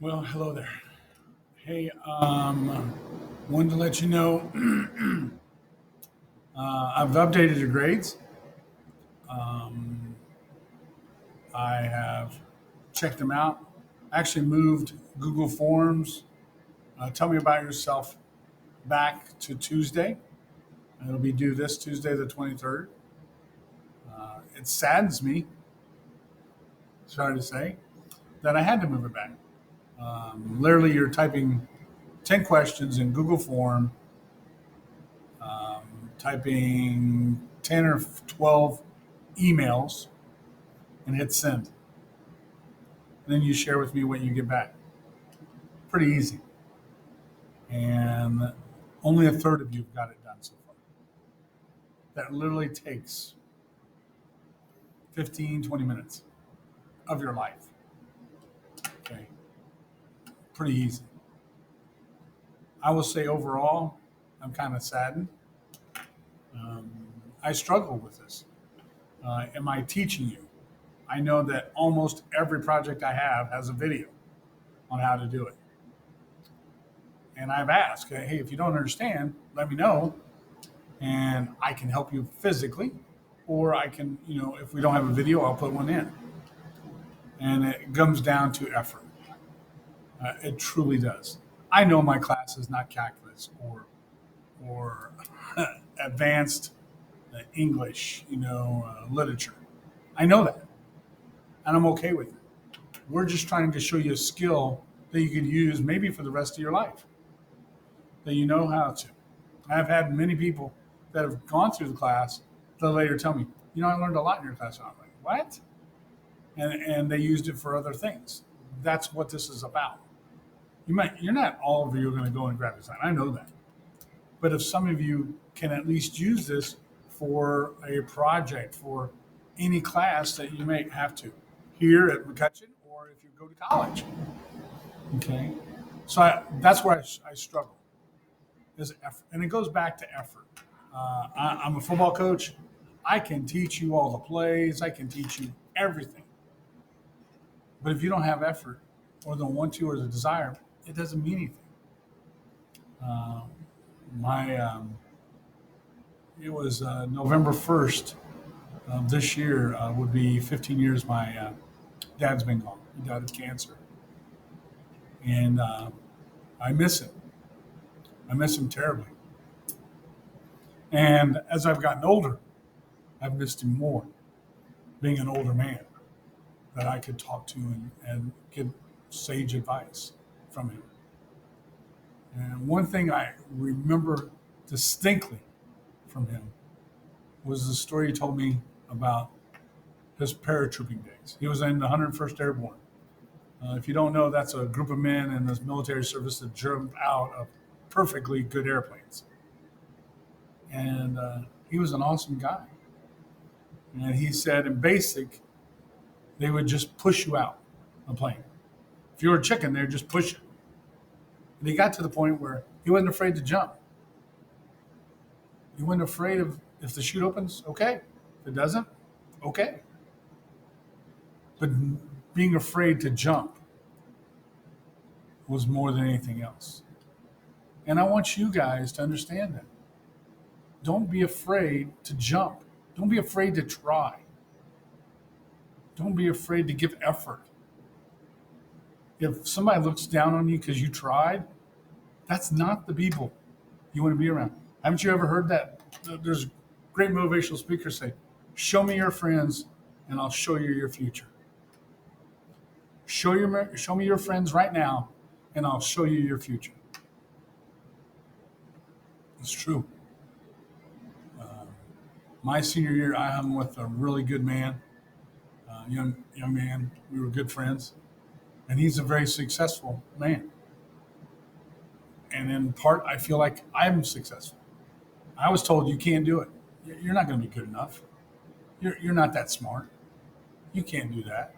Well, hello there. Hey, wanted to let you know I've updated your grades. Um, I have checked them out. Actually, moved Google Forms. Tell me about yourself back to Tuesday. It'll be due this Tuesday, the 23rd. It saddens me, sorry to say, that I had to move it back. Literally, you're typing 10 questions in Google Form, typing 10 or 12 emails, and hit send. And then you share with me what you get back. Pretty easy. And only a third of you have got it done so far. That literally takes 15, 20 minutes of your life. Okay. Pretty easy. I will say overall, I'm kind of saddened. Um, I struggle with this. Am I teaching you? I know that almost every project I have has a video on how to do it. And I've asked, hey, if you don't understand, let me know, and I can help you physically, or I can, if we don't have a video, I'll put one in. And it comes down to effort. It truly does. I know my class is not calculus or advanced English, literature. I know that, and I'm okay with it. We're just trying to show you a skill that you could use maybe for the rest of your life, that you know how to. I've had many people that have gone through the class that later tell me, I learned a lot in your class. And I'm like, what? And they used it for other things. That's what this is about. You're not all of you are going to go in graphic design. I know that. But if some of you can at least use this for a project, for any class that you may have to here at McCutcheon, or if you go to college. Okay. So that's where I struggle is effort. And it goes back to effort. I'm a football coach. I can teach you all the plays. I can teach you everything. But if you don't have effort or the want to or the desire, it doesn't mean anything. Uh, my It was November 1st of this year would be 15 years my dad's been gone. He died of cancer. And I miss him. I miss him terribly. And as I've gotten older, I've missed him more, being an older man that I could talk to and get sage advice from him. And one thing I remember distinctly from him was the story he told me about his paratrooping days. He was in the 101st Airborne. If you don't know, that's a group of men in the military service that jump out of perfectly good airplanes. And he was an awesome guy. And he said, in basic, they would just push you out a plane. If you were a chicken, they'd just push you. And he got to the point where he wasn't afraid to jump. He wasn't afraid of if the chute opens, okay. If it doesn't, okay. But being afraid to jump was more than anything else. And I want you guys to understand that. Don't be afraid to jump. Don't be afraid to try. Don't be afraid to give effort. If somebody looks down on you because you tried, that's not the people you want to be around. Haven't you ever heard that? There's great motivational speakers say, show me your friends and I'll show you your future. Show me your friends right now and I'll show you your future. It's true. My senior year, I hung with a really good man, young man. We were good friends, and he's a very successful man. And in part, I feel like I'm successful. I was told you can't do it. You're not going to be good enough. You're not that smart. You can't do that.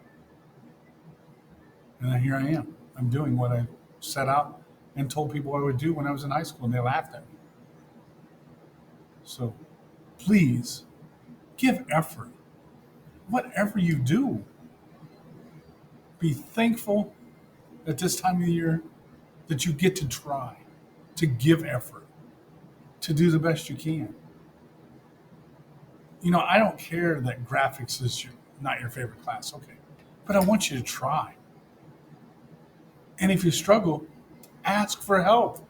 And then here I am. I'm doing what I set out and told people I would do when I was in high school, and they laughed at me. So please give effort. Whatever you do, be thankful at this time of the year that you get to try, to give effort, to do the best you can. I don't care that graphics is not your favorite class, okay, but I want you to try. And if you struggle, ask for help.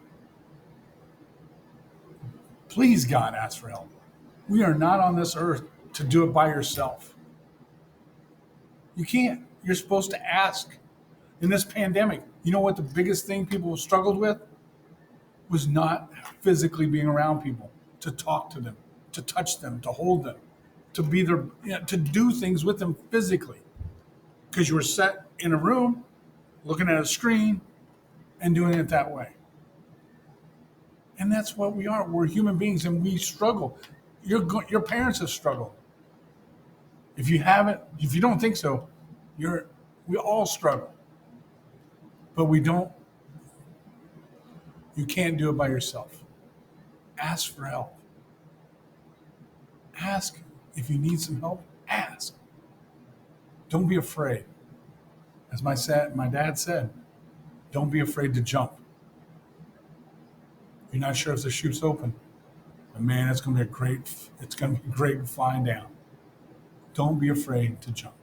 Please, God, ask for help. We are not on this earth to do it by yourself. You can't. You're supposed to ask. In this pandemic, you know what the biggest thing people struggled with was not physically being around people, to talk to them, to touch them, to hold them, to be there, to do things with them physically, because you were set in a room, looking at a screen, and doing it that way. And that's what we are. We're human beings, and we struggle. Your parents have struggled. If you haven't, if you don't think so, we all struggle. But we don't. You can't do it by yourself. Ask for help. Ask if you need some help. Ask. Don't be afraid. As my dad said, don't be afraid to jump. You're not sure if the chute's open, but man, it's going to be great flying down. Don't be afraid to jump.